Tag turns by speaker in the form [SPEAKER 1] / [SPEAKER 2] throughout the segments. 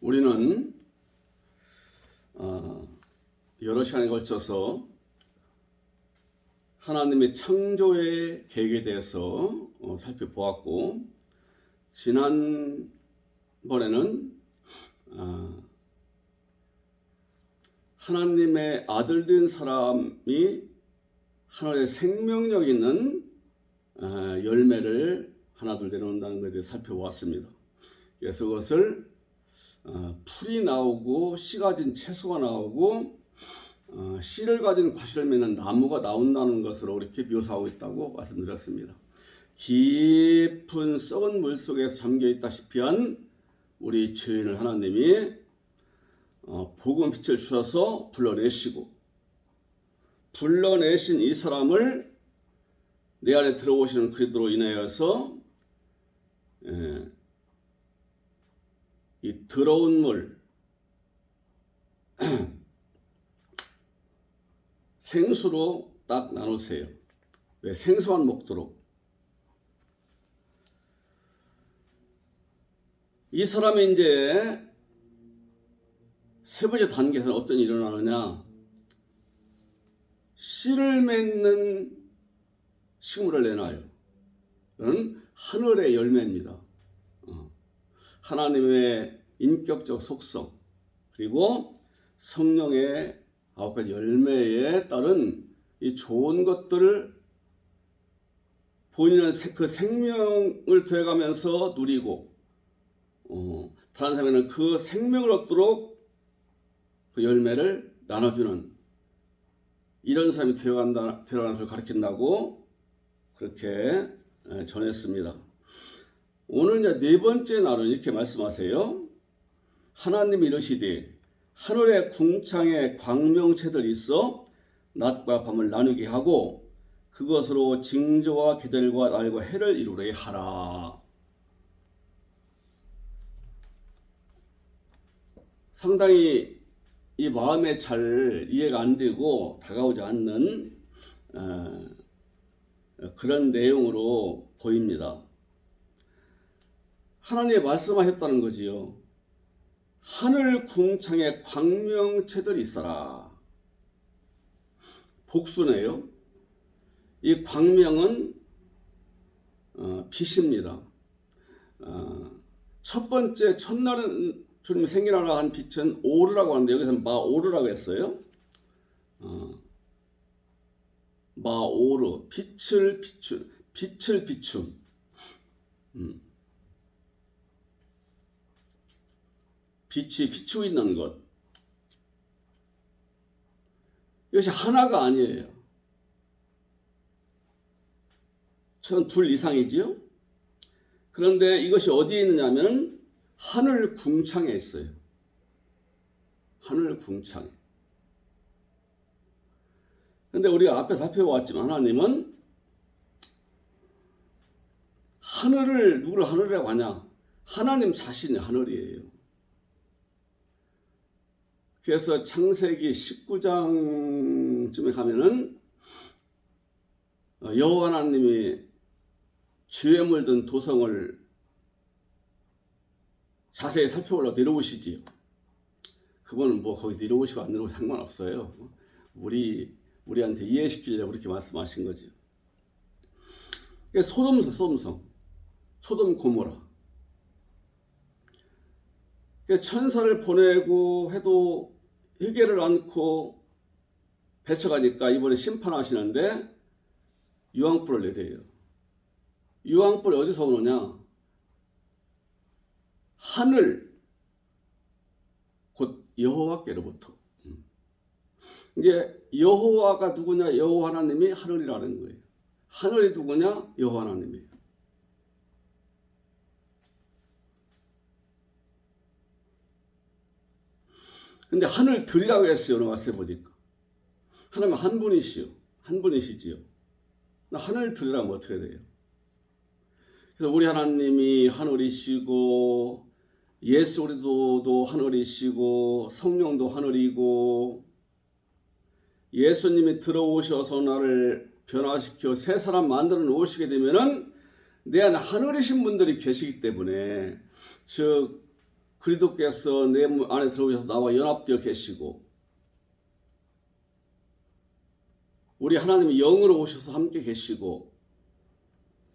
[SPEAKER 1] 우리는 여러 시간에 걸쳐서 하나님의 창조의 계획에 대해서 살펴보았고, 지난번에는 하나님의 아들 된 사람이 하늘의 생명력 있는 열매를 하나둘 내놓는다는 것에 대해서 살펴보았습니다. 그래서 그것을 풀이 나오고 씨가 진 채소가 나오고 씨를 가진 과실을 맺는 나무가 나온다는 것으로 이렇게 묘사하고 있다고 말씀드렸습니다. 깊은 썩은 물 속에 잠겨 있다시피 한 우리 죄인을 하나님이 복음 빛을 주셔서 불러내신 이 사람을 내 안에 들어오시는 그리스도로 인하여서 이 더러운 물, 생수로 딱 나누세요. 왜? 생수만 먹도록. 이 사람이 이제 세 번째 단계에서는 어떤 일이 일어나느냐? 씨를 맺는 식물을 내놔요. 그건 하늘의 열매입니다. 하나님의 인격적 속성, 그리고 성령의 9가지 열매에 따른 이 좋은 것들을 본인은 그 생명을 더해가면서 누리고, 다른 사람에는 그 생명을 얻도록 그 열매를 나눠주는 이런 사람이 되어가는 것을 가르친다고 그렇게 전했습니다. 오늘 이제 네 번째 날은 이렇게 말씀하세요. 하나님이 이르시되 하늘의 궁창에 광명체들이 있어 낮과 밤을 나누게 하고 그것으로 징조와 계절과 날과 해를 이루게 하라. 상당히 이 마음에 잘 이해가 안 되고 다가오지 않는 그런 내용으로 보입니다. 하나님이 말씀하셨다는 거지요. 하늘 궁창에 광명체들이 있어라. 복수네요. 이 광명은 빛입니다. 첫 번째 첫날은 주님이 생일하라 한 빛은 오르라고 하는데 여기서 마오르라고 했어요. 마오르, 빛을 비춤. 빛이 비추고 있는 것. 이것이 하나가 아니에요. 전 둘 이상이지요. 그런데 이것이 어디에 있느냐면 하늘 궁창에 있어요. 하늘 궁창에. 그런데 우리가 앞에 살펴보았지만 하나님은 누구를 하늘이라고 하냐? 하나님 자신이 하늘이에요. 그래서 창세기 19장쯤에 가면은 여호와 하나님이 죄에 물든 도성을 자세히 살펴보려고 내려오시지요. 그분은 거기 내려오시고 안 내려오고 상관없어요. 우리한테 이해시키려고 그렇게 말씀하신 거죠. 소돔 고모라. 천사를 보내고 해도 해결을 않고 배쳐가니까 이번에 심판하시는데 유황불을 내려요. 유황불이 어디서 오느냐? 하늘, 곧 여호와께로부터. 이게 여호와가 누구냐? 여호와 하나님이 하늘이라는 거예요. 하늘이 누구냐? 여호와 하나님이에요. 근데 하늘들이라고 했어요. 오늘 와서 보니까. 하나님은 한 분이시지요. 하늘들이라면 어떻게 돼요? 그래서 우리 하나님이 하늘이시고 예수 그리스도도 하늘이시고 성령도 하늘이고 예수님이 들어오셔서 나를 변화시켜 새 사람 만들어 놓으시게 되면은 내 안에 하늘이신 분들이 계시기 때문에 즉 그리스도께서 내 안에 들어오셔서 나와 연합되어 계시고 우리 하나님이 영으로 오셔서 함께 계시고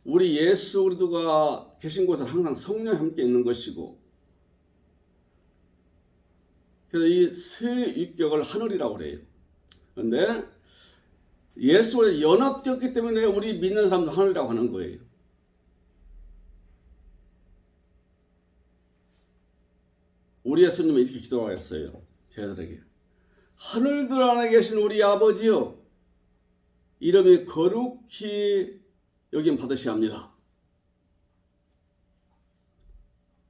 [SPEAKER 1] 우리 예수 그리스도가 계신 곳은 항상 성령이 함께 있는 것이고 그래서 이 세 위격을 하늘이라고 그래요. 그런데 예수와 연합되었기 때문에 우리 믿는 사람도 하늘이라고 하는 거예요. 우리 예수님은 이렇게 기도하셨어요. 제자들에게. 하늘들 안에 계신 우리 아버지여 이름이 거룩히 여김 받으셔야 합니다.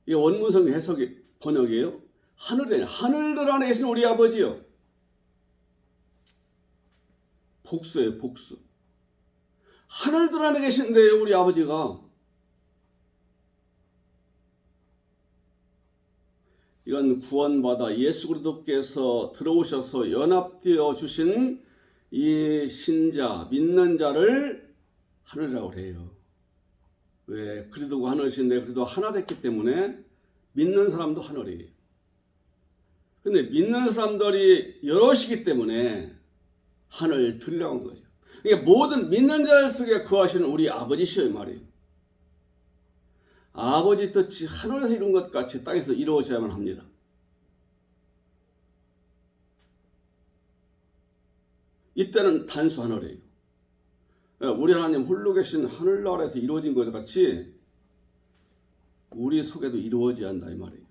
[SPEAKER 1] 이게 원문성 해석이 번역이에요. 하늘들 안에 계신 우리 아버지요. 복수예요, 복수. 하늘들 안에 계신데 우리 아버지가. 이건 구원받아 예수 그리스도께서 들어오셔서 연합되어 주신 이 신자, 믿는 자를 하늘이라고 해요. 왜? 그리스도가 하늘이신데 그리스도 하나 됐기 때문에 믿는 사람도 하늘이에요. 근데 믿는 사람들이 여럿이기 때문에 하늘들이라고 한 거예요. 그러니까 모든 믿는 자들 속에 거하시는 우리 아버지시여 이 말이에요. 아버지 뜻이 하늘에서 이룬 것 같이 땅에서 이루어져야만 합니다. 이때는 단수 하늘이에요. 우리 하나님 홀로 계신 하늘나라에서 이루어진 것 같이 우리 속에도 이루어져야 한다 이 말이에요.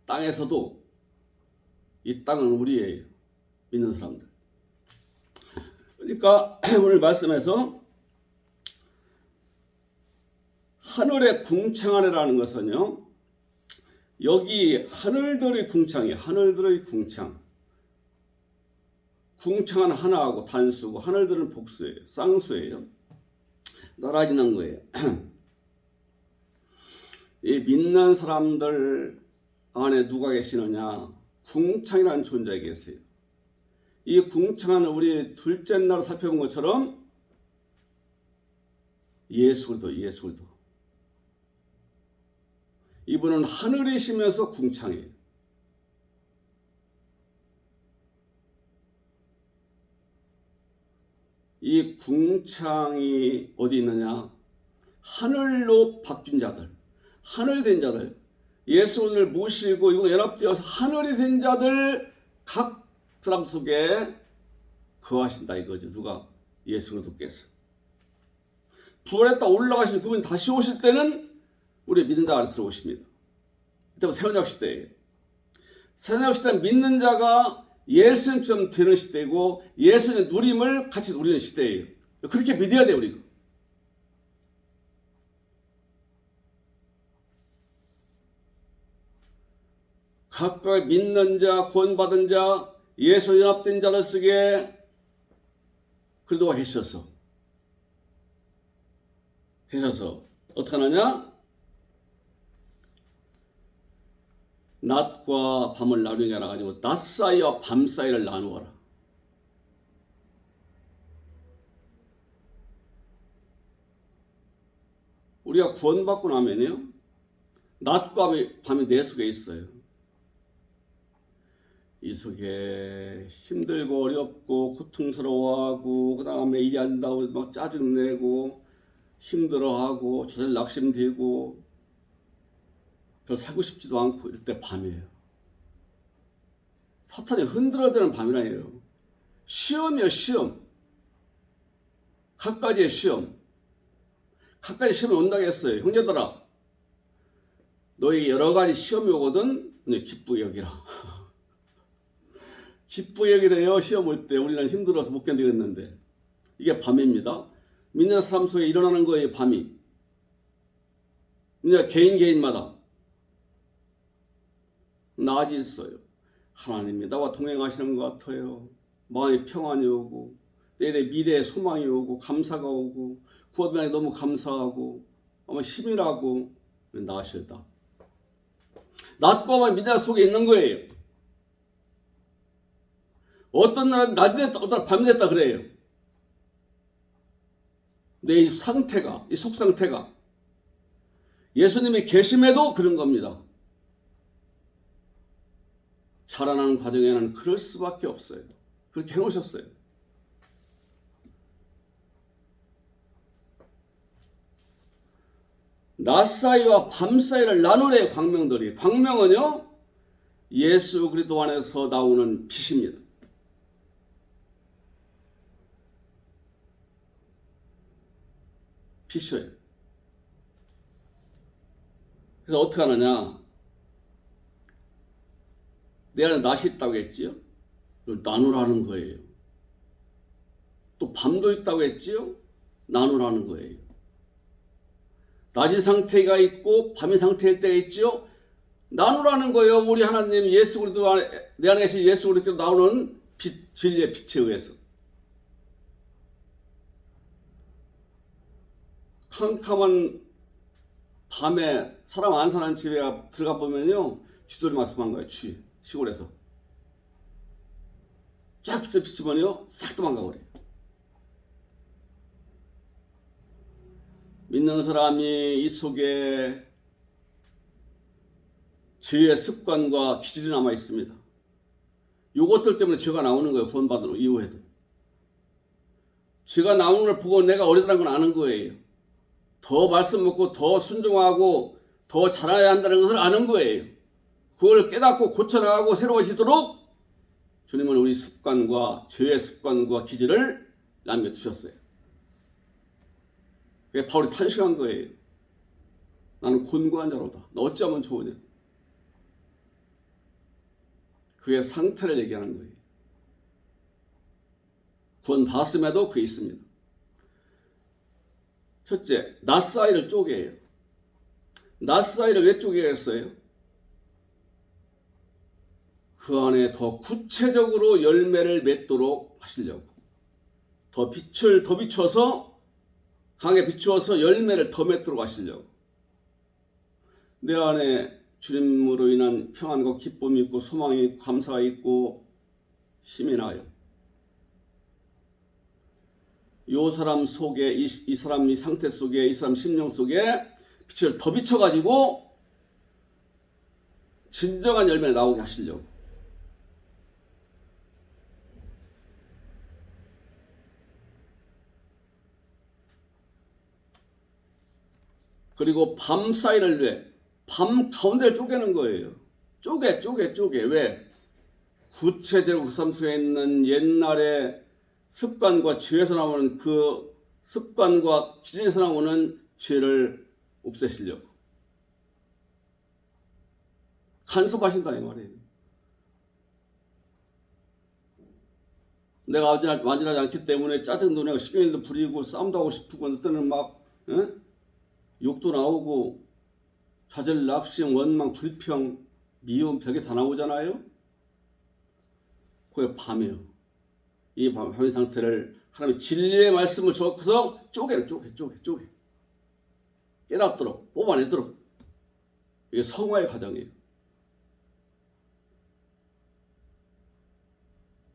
[SPEAKER 1] 땅에서도 이 땅은 우리예요. 믿는 사람들. 그러니까 오늘 말씀에서 하늘의 궁창 안에라는 것은요. 여기 하늘들의 궁창이에요. 하늘들의 궁창. 궁창은 하나하고 단수고 하늘들은 복수예요. 쌍수예요. 나라지는 거예요. 이 믿는 사람들 안에 누가 계시느냐? 궁창이라는 존재가 계세요. 이 궁창은 우리 둘째 날 살펴본 것처럼 예수 그리스도. 이분은 하늘이시면서 궁창이에요. 이 궁창이 어디 있느냐? 하늘로 바뀐 자들, 하늘 된 자들, 예수를 모시고 이거 연합되어서 하늘이 된 자들 각 사람 속에 거하신다 이거죠. 누가? 예수 그리스도께서. 부활했다 올라가신 그분이 다시 오실 때는 우리 믿는 자 안에 들어오십니다. 이때부터 새언약 시대예요. 새언약 시대는 믿는 자가 예수님처럼 되는 시대이고 예수님의 누림을 같이 누리는 시대예요. 그렇게 믿어야 돼요 우리가. 각각 믿는 자, 구원받은 자, 예수 연합된 자들 속에 그리스도가 계셔서 어떻게 하느냐? 낮과 밤을 나누는 게 아니라 가지고 낮 사이와 밤 사이를 나누어라. 우리가 구원받고 나면요, 낮과 밤이 내 속에 있어요. 이 속에 힘들고 어렵고 고통스러워하고 그 다음에 일이 안 된다고 막 짜증내고 힘들어하고 저절 낙심되고 별 살고 싶지도 않고 이럴 때 밤이에요. 사탄이 흔들어대는 밤이라니에요. 시험이요, 시험. 갖가지의 시험. 갖가지 시험이 온다고 했어요. 형제들아, 너에게 여러 가지 시험이 오거든 기쁘게 여기라. 기쁘게 여기래요. 시험 올 때 우리는 힘들어서 못 견디겠는데. 이게 밤입니다. 믿는 사람 속에 일어나는 거예요. 밤이. 이제 개인마다 낮이 있어요. 하나님이 나와 동행하시는 것 같아요. 마음에 평안이 오고 내일의 미래에 소망이 오고 감사가 오고 구원에 너무 감사하고 아마 힘이 나고 낮이다. 낮과 밤이 믿는 속에 있는 거예요. 어떤 날은 낮이 됐다, 어떤 날 밤이 됐다 그래요. 내 이 상태가, 이 속상태가 예수님이 계심에도 그런 겁니다. 자라나는 과정에는 그럴 수밖에 없어요. 그렇게 해놓으셨어요. 낮 사이와 밤 사이를 나누래요. 광명들이. 광명은요, 예수 그리스도 안에서 나오는 빛입니다. 빛이에요. 그래서 어떻게 하느냐? 내 안에 낮이 있다고 했지요? 나누라는 거예요. 또 밤도 있다고 했지요? 나누라는 거예요. 낮의 상태가 있고 밤의 상태일 때가 있지요? 나누라는 거예요. 우리 하나님 예수 그리스도 안에, 내 안에 계신 예수 그리스도 나오는 빛, 진리의 빛에 의해서. 캄캄한 밤에 사람 안 사는 집에 들어가 보면요, 쥐들이 막 도망가요. 쥐, 시골에서 쫙 비치면요 싹 도망가 버려요. 믿는 사람이 이 속에 죄의 습관과 기질이 남아 있습니다. 요것들 때문에 죄가 나오는 거예요. 구원받은 이후에도. 죄가 나오는 걸 보고 내가 어리다는 건 아는 거예요. 더 말씀 먹고 더 순종하고 더 잘해야 한다는 것을 아는 거예요. 그걸 깨닫고 고쳐나가고 새로워지도록 주님은 우리 습관과 죄의 습관과 기질을 남겨두셨어요. 그게 바울이 탄식한 거예요. 나는 곤고한 자로다. 너 어찌하면 좋으냐. 그의 상태를 얘기하는 거예요. 구원 받았음에도 그게 있습니다. 첫째, 낮 사이를 쪼개요. 낮 사이를 왜 쪼개야 했어요? 그 안에 더 구체적으로 열매를 맺도록 하시려고. 더 빛을 더 비추어서, 강에 비추어서 열매를 더 맺도록 하시려고. 내 안에 주님으로 인한 평안과 기쁨이 있고 소망이 있고 감사가 있고 힘이 나요. 이 사람 속에, 이 사람 이 상태 속에, 이 사람 심령 속에 빛을 더 비춰가지고 진정한 열매가 나오게 하시려고. 그리고 밤 사이를 왜? 밤 가운데를 쪼개는 거예요. 쪼개. 왜? 구체적으로 그 삶 속에 있는 옛날의 습관과 죄에서 나오는 그 습관과 기질에서 나오는 죄를 없애시려고. 간섭하신다 이 말이에요. 내가 완전하지 않기 때문에 짜증도 내고 시간도 부리고 싸움도 하고 싶고 어떤 때는 막 욕도 나오고 좌절, 낙심, 원망, 불평, 미움, 벽에 다 나오잖아요. 그게 밤이에요. 이 밤의 상태를 하나님의 진리의 말씀을 주어서 쪼개. 깨닫도록, 뽑아내도록. 이게 성화의 과정이에요.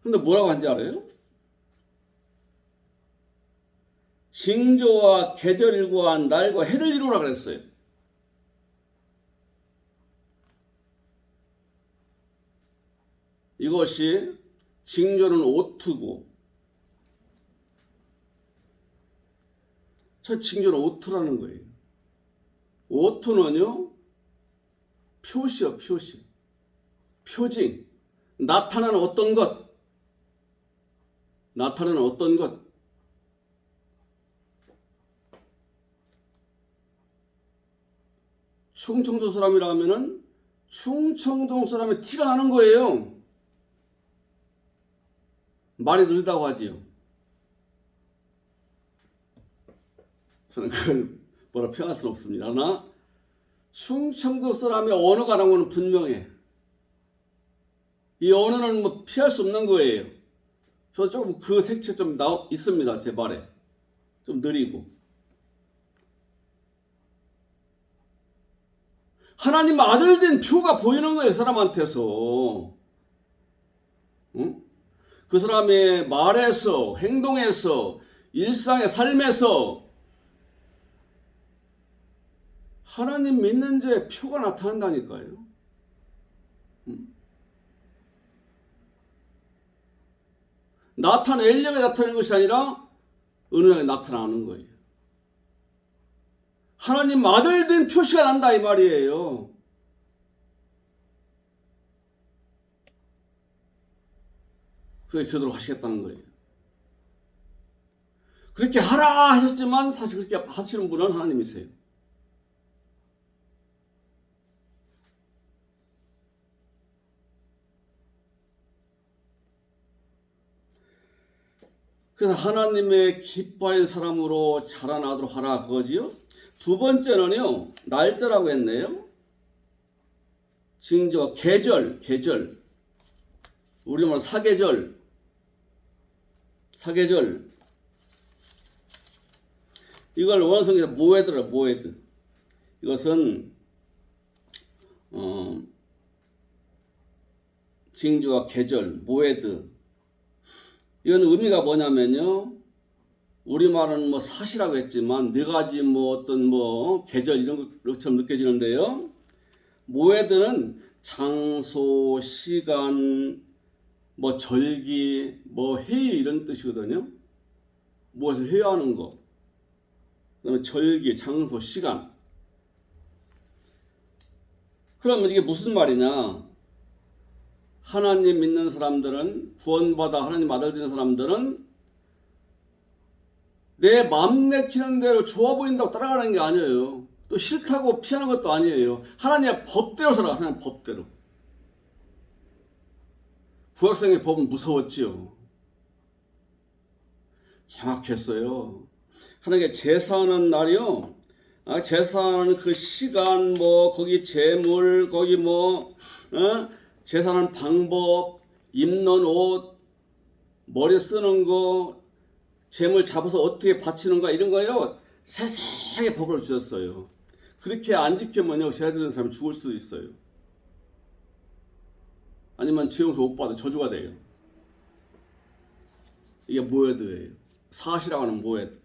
[SPEAKER 1] 근데 뭐라고 한지 알아요? 징조와 계절과 날과 해를 이루라 그랬어요. 이것이 징조는 오트고, 첫 징조는 오트라는 거예요. 오트는요, 표시요, 표시. 표징. 나타나는 어떤 것. 나타나는 어떤 것. 충청도 사람이라면은 충청도 사람의 티가 나는 거예요. 말이 느리다고 하지요. 저는 그걸 뭐라 표현할 수는 없습니다. 그러나 충청도 사람의 언어가라는 것은 분명해. 이 언어는 뭐 피할 수 없는 거예요. 저 조금 그 색채 좀 있습니다. 제 말에. 좀 느리고. 하나님 아들 된 표가 보이는 거예요. 사람한테서. 응? 그 사람의 말에서, 행동에서, 일상의 삶에서 하나님 믿는 자의 표가 나타난다니까요. 응? 나타내려고 나타내는 것이 아니라 은은하게 나타나는 거예요. 하나님 아들 된 표시가 난다 이 말이에요. 그렇게 되도록 하시겠다는 거예요. 그렇게 하라 하셨지만 사실 그렇게 하시는 분은 하나님이세요. 그래서 하나님의 기뻐하는 사람으로 자라나도록 하라 그거지요. 두 번째는요, 날짜라고 했네요. 징조, 계절. 우리말 사계절. 이걸 원어성에서 모에드. 이것은 징조와 계절, 모에드. 이건 의미가 뭐냐면요. 우리말은 뭐 사시라고 했지만 네 가지 뭐 어떤 뭐 계절 이런 것처럼 느껴지는데요. 모에드는 장소, 시간, 뭐 절기, 뭐 회의 이런 뜻이거든요. 무엇을 회의하는 거. 그다음에 절기, 장소, 시간. 그러면 이게 무슨 말이냐? 하나님 믿는 사람들은, 구원받아 하나님 아들 되는 사람들은 내 마음 내키는 대로 좋아 보인다고 따라가는 게 아니에요. 또 싫다고 피하는 것도 아니에요. 하나님의 법대로 살아. 하나님 법대로. 구약성의 법은 무서웠지요. 정확했어요. 하나님께 제사하는 날이요. 제사하는 그 시간, 뭐 거기 제물, 거기 뭐 제사하는 방법, 입는 옷, 머리 쓰는 거, 제물 잡아서 어떻게 바치는가 이런 거요. 세세하게 법을 주셨어요. 그렇게 안 지키면요, 제사 드리는 사람이 죽을 수도 있어요. 아니면 죄용서 못 받아 저주가 돼요. 이게 모에드예요. 사시라고 하는 모에드.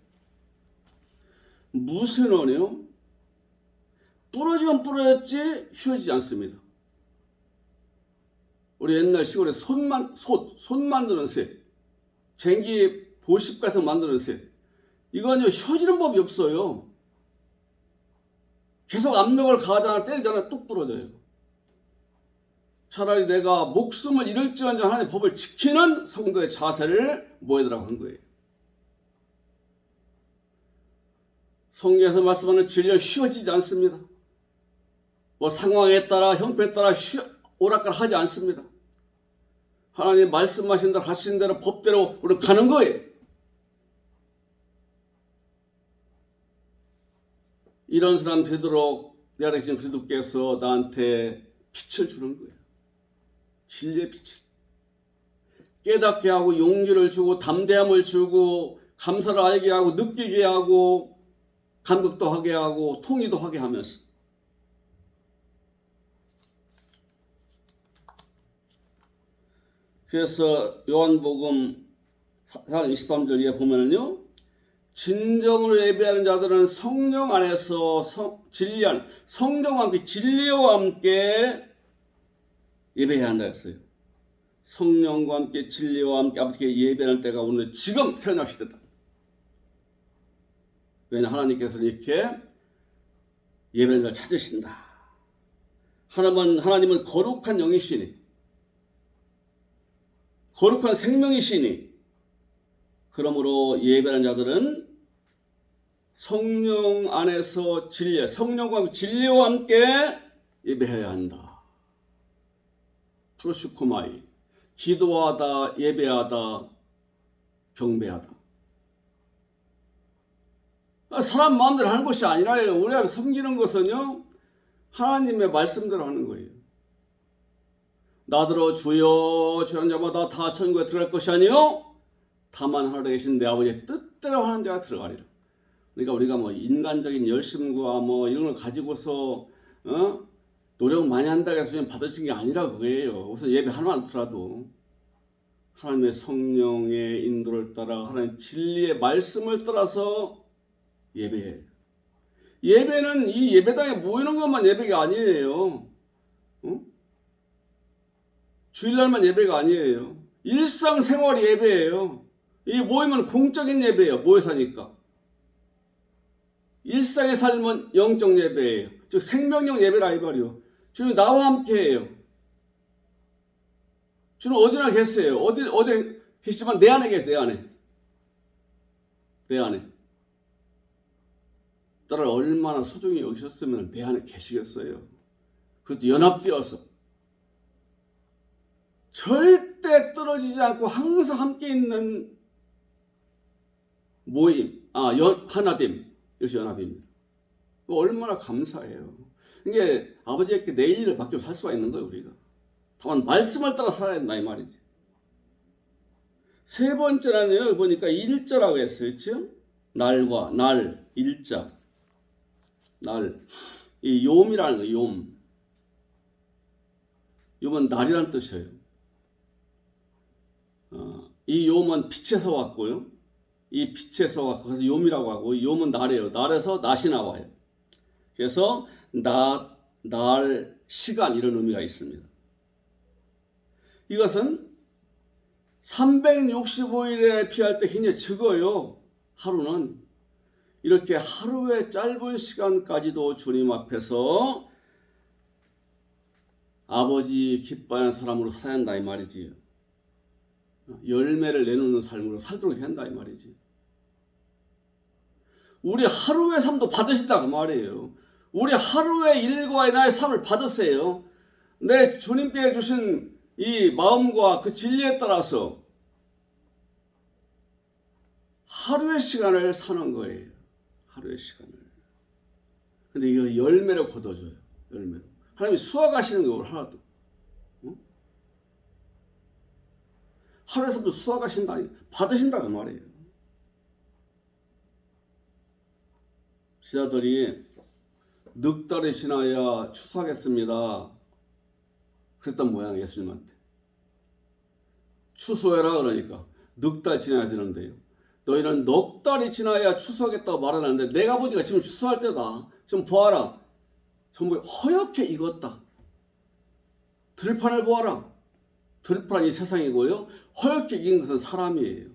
[SPEAKER 1] 무쇠는요, 부러지면 부러졌지 휘어지지 않습니다. 우리 옛날 시골에 손 만드는 쇠, 쟁기 보십 같은 거 만드는 쇠, 이건요 휘어지는 법이 없어요. 계속 압력을 가하잖아, 때리잖아, 뚝 부러져요. 차라리 내가 목숨을 잃을지언정 하나님의 법을 지키는 성도의 자세를 모에드라고 한 거예요. 성경에서 말씀하는 진리는 휘어지지 않습니다. 뭐 상황에 따라 형편에 따라 오락가락하지 않습니다. 하나님 말씀하신 대로 하신 대로 법대로 우리는 가는 거예요. 이런 사람 되도록 내 안에 계신 그리스도께서 나한테 빛을 주는 거예요. 진리의 빛을. 깨닫게 하고 용기를 주고 담대함을 주고 감사를 알게 하고 느끼게 하고 감격도 하게 하고 통의도 하게 하면서 그래서 요한복음 4장 23절에 보면은요, 진정으로 예배하는 자들은 성령 안에서 진리한 성령과 함께 진리와 함께 예배해야 한다 했어요. 성령과 함께 진리와 함께 아버지께 예배하는 때가 오늘 지금 새로운 시대다. 왜냐 하나님께서 이렇게 예배하는 자를 찾으신다. 하나님은 거룩한 영이시니 거룩한 생명이시니 그러므로 예배하는 자들은 성령 안에서 성령과 진리와 함께 예배해야 한다. 프로슈코마이, 기도하다, 예배하다, 경배하다. 사람 마음대로 하는 것이 아니라요. 우리가 섬기는 것은요, 하나님의 말씀대로 하는 거예요. 나더러 주여 주한 자마다 다 천국에 들어갈 것이 아니요 다만 하늘에 계신 내 아버지의 뜻대로 하는 자가 들어가리라. 그러니까 우리가 뭐 인간적인 열심과 뭐 이런 걸 가지고서 노력 많이 한다고 해서 받으신 게 아니라 그거예요. 우선 예배 하나만 더라도 하나님의 성령의 인도를 따라 하나님 진리의 말씀을 따라서 예배해요. 예배는 이 예배당에 모이는 것만 예배가 아니에요. 주일날만 예배가 아니에요. 일상생활 예배예요. 이 모임은 공적인 예배예요. 모여서 하니까. 일상의 삶은 영적 예배예요. 즉 생명력 예배라 이 말이요. 주님 나와 함께해요. 주는 어디나 계세요. 어디 계시지만 내 안에 계세요. 내 안에. 나를 얼마나 소중히 여기셨으면 내 안에 계시겠어요. 그것도 연합되어서 절대 떨어지지 않고 항상 함께 있는 모임, 하나됨. 이것이 연합입니다. 얼마나 감사해요. 이게 아버지께 내 일을 맡겨 살 수가 있는 거예요, 우리가. 다만 말씀을 따라 살아야 된다 이 말이지. 세 번째는요, 보니까 일자라고 했어요. 그렇죠? 날과 날, 일자. 날. 이 욤이라는 거예요, 욤. 욤은 날이란 뜻이에요. 이 욤은 빛에서 왔고요. 이 빛에서 왔고, 그래서 욤이라고 하고, 욤은 날이에요. 날에서 낮이 나와요. 그래서 낮, 날, 시간 이런 의미가 있습니다. 이것은 365일에 피할 때 굉장히 적어요. 하루는. 이렇게 하루의 짧은 시간까지도 주님 앞에서 아버지 기뻐하는 사람으로 살아야 한다 이 말이지. 열매를 내놓는 삶으로 살도록 해야 한다 이 말이지. 우리 하루의 삶도 받으신다 그 말이에요. 우리 하루의 일과의 나의 삶을 받으세요. 내 주님께 주신 이 마음과 그 진리에 따라서 하루의 시간을 사는 거예요. 하루의 시간을. 근데 이거 열매를 거둬줘요. 열매로. 하나님이 수확하시는 거 하나도. 하루에서도 수확하신다. 받으신다 그 말이에요. 지자들이 넉 달이 지나야 추수하겠습니다. 그랬던 모양 예수님한테. 추수해라 그러니까 넉 달 지나야 되는데요. 너희는 넉 달이 지나야 추수하겠다고 말하는데 내가 보니까 지금 추수할 때다. 좀 보아라. 전부 허옇게 익었다. 들판을 보아라. 들판이 세상이고요. 허옇게 익은 것은 사람이에요.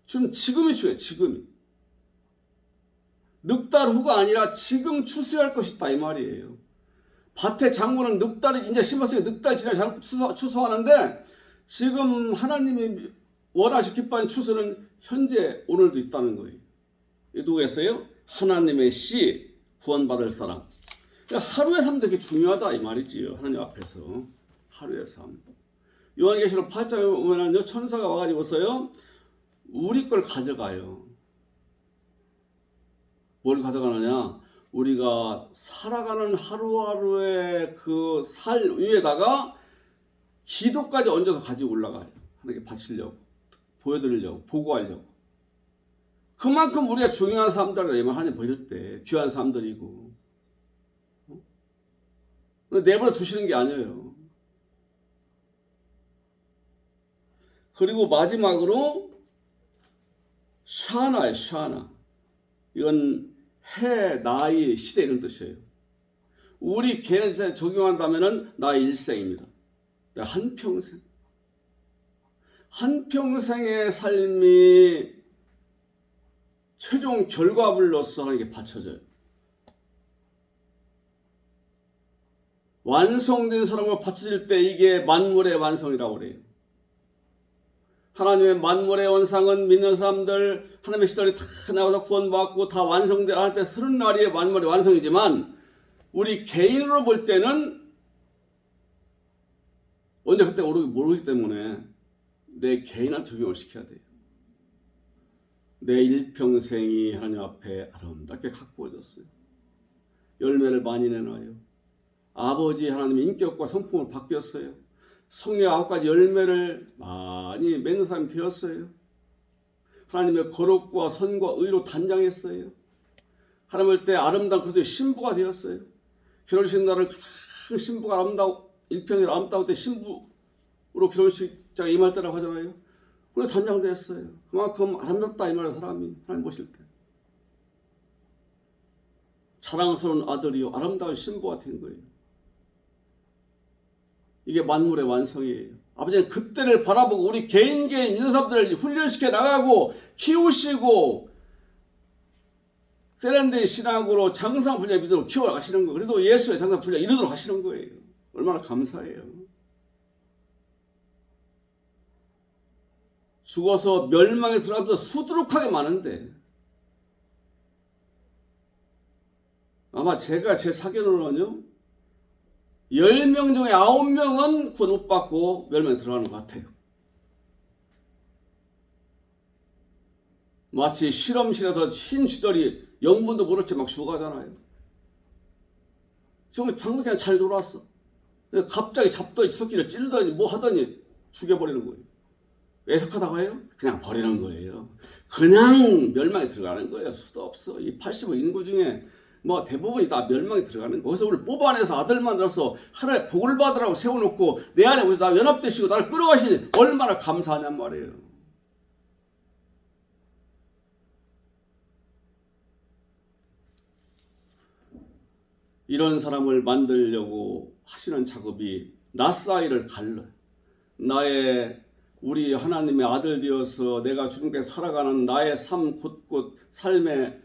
[SPEAKER 1] 지금이 중요해요. 지금이. 넉 달 후가 아니라 지금 추수할 것이다 이 말이에요. 밭의 작물은 넉 달이 이제 심었으니까 넉 달 지나 추수하는데 지금 하나님이 원하시고 기뻐하는 추수는 현재 오늘도 있다는 거예요. 누구였어요? 하나님의 씨 구원받을 사람. 하루의 삶도 되게 중요하다 이 말이지요. 하나님 앞에서 하루의 삶. 요한계시록 8장에 보면요 천사가 와가지고서요 우리 걸 가져가요. 뭘 가져가느냐? 우리가 살아가는 하루하루의 그 살 위에다가 기도까지 얹어서 가지고 올라가요. 하나님께 바치려고, 보여드리려고, 보고하려고. 그만큼 우리가 중요한 사람들을 하나님 보실 때 귀한 사람들이고 내버려 두시는 게 아니에요. 그리고 마지막으로 샤나예요. 샤나. 이건 해, 나이, 시대 이런 뜻이에요. 우리 개인에 적용한다면 나의 일생입니다. 한평생. 한평생의 삶이 최종 결과물로서 하나님께 바쳐져요. 완성된 사람으로 바쳐질 때 이게 만물의 완성이라고 그래요. 하나님의 만물의 원상은 믿는 사람들 하나님의 시달이 다 나와서 구원받고 다 완성된 하나님의 서른 날의 만물의 완성이지만 우리 개인으로 볼 때는 언제 그때 모르기 때문에 내 개인한테 적용을 시켜야 돼요. 내 일평생이 하나님 앞에 아름답게 가꾸어졌어요. 열매를 많이 내놔요. 아버지 하나님의 인격과 성품을 바뀌었어요. 성령 9가지 열매를 많이 맺는 사람이 되었어요. 하나님의 거룩과 선과 의로 단장했어요. 하나님 볼 때 아름다운 그리스도의 신부가 되었어요. 결혼식 날을 가장 신부가 일평생 아름다울 때 신부로 결혼식장에 임할 때라고 하잖아요. 그래 단장됐어요. 그만큼 아름답다 이 말이에요. 사람이 하나님 보실 때. 자랑스러운 아들이요 아름다운 신부가 된 거예요. 이게 만물의 완성이에요. 아버지는 그때를 바라보고 우리 개인 믿는 사람들을 훈련시켜 나가고 키우시고 세련된 신앙으로 장상 분야 믿음으로 키워가시는 거예요. 그래도 예수의 장상 분야 이루도록 하시는 거예요. 얼마나 감사해요. 죽어서 멸망에 들어가면서 수두룩하게 많은데 아마 제가 제 사견으로는요 10명 중에 9명은 구원 못 받고 멸망에 들어가는 것 같아요. 마치 실험실에서 흰 쥐들이 영분도 모르지 막 죽어가잖아요. 지금 방금 그냥 잘 놀았어. 갑자기 잡더니 주석기를 찔더니 뭐 하더니 죽여버리는 거예요. 애석하다고 해요? 그냥 버리는 거예요. 그냥 멸망에 들어가는 거예요. 수도 없어. 이 80억 인구 중에 뭐 대부분이 다 멸망에 들어가는 거예요. 거기서 우리 뽑아내서 아들만 들어서 하나의 복을 받으라고 세워놓고 내 안에 우리 나 연합되시고 나를 끌어가시니 얼마나 감사하냔 말이에요. 이런 사람을 만들려고 하시는 작업이 나 사이를 갈라요. 우리 하나님의 아들 되어서 내가 주님께 살아가는 나의 삶 곳곳 삶의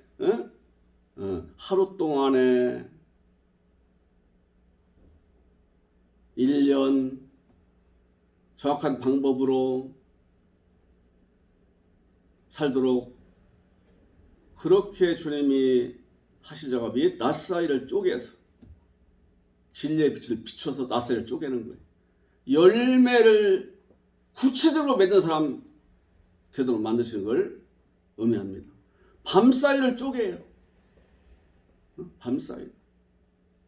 [SPEAKER 1] 하루 동안에 1년 정확한 방법으로 살도록 그렇게 주님이 하신 작업이 나 사이를 쪼개서 진리의 빛을 비춰서 나 사이를 쪼개는 거예요. 열매를 구체적으로 맺는 사람 되도록 만드시는 걸 의미합니다. 밤 사이를 쪼개요. 밤 사이.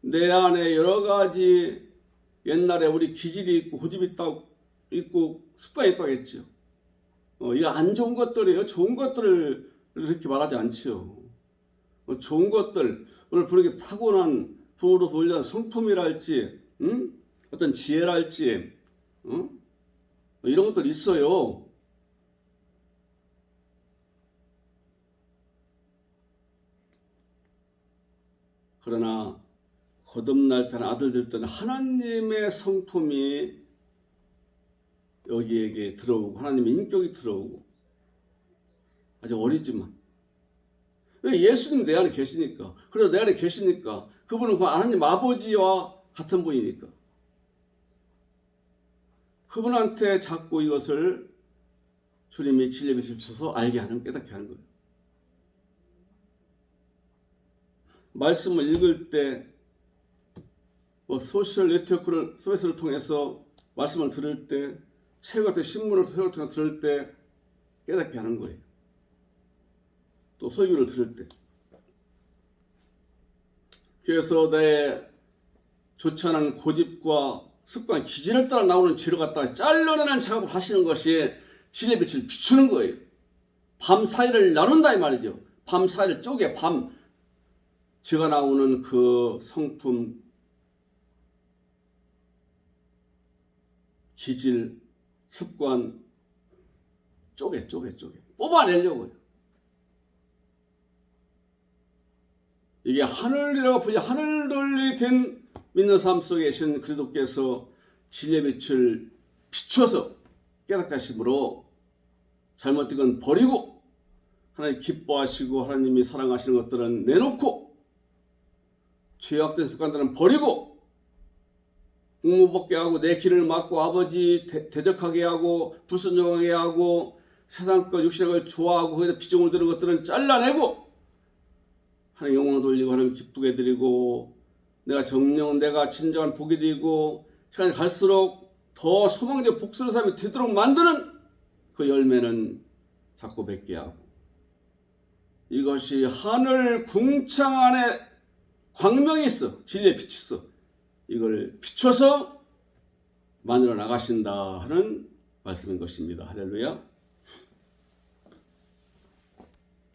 [SPEAKER 1] 내 안에 여러 가지 옛날에 우리 기질이 있고 고집이 있고 습관이 있다고 했죠. 이거 안 좋은 것들이에요. 좋은 것들을 이렇게 말하지 않죠. 좋은 것들, 오늘 부르게 타고난 부으로 돌려는 성품이랄지, 어떤 지혜랄지, 이런 것들 있어요. 그러나 거듭날 때는 아들들 때는 하나님의 성품이 여기에게 들어오고 하나님의 인격이 들어오고 아직 어리지만 왜 예수님 내 안에 계시니까 그래서 내 안에 계시니까 그분은 그 하나님 아버지와 같은 분이니까 그분한테 자꾸 이것을 주님이 진리의 빛을 비춰서 알게 하는 깨닫게 하는 거예요. 말씀을 읽을 때 소셜 네트워크를 서비스를 통해서 말씀을 들을 때 책을 통해 신문을 통해 들을 때 깨닫게 하는 거예요. 또 설교를 들을 때. 그래서 내 좋지 않은 고집과 습관, 기질을 따라 나오는 죄를 갖다가 잘라내는 작업을 하시는 것이 진리의 빛을 비추는 거예요. 밤 사이를 나눈다 이 말이죠. 밤 사이를 쪼개 죄가 나오는 그 성품, 기질, 습관 쪼개 뽑아내려고요. 이게 하늘이라고 불려 하늘돌이 된 믿는 삶 속에 계신 그리스도께서 진리의 빛을 비춰서 깨닫게 하심으로 잘못된 건 버리고 하나님 기뻐하시고 하나님이 사랑하시는 것들은 내놓고 죄악된 습관들은 버리고 공무벗게 하고 내 길을 막고 아버지 대적하게 하고 불순종하게 하고 세상과 육신의 걸 좋아하고 거기다 비정을 드는 것들은 잘라내고 하나님 영광을 돌리고 하나님 기쁘게 드리고 내가 진정한 복이 되고 시간이 갈수록 더 소망적 복스러운 삶이 되도록 만드는 그 열매는 자꾸 맺게 하고 이것이 하늘 궁창 안에 광명이 있어 진리의 빛이 있어 이걸 비춰서 만들어 나가신다 하는 말씀인 것입니다. 할렐루야.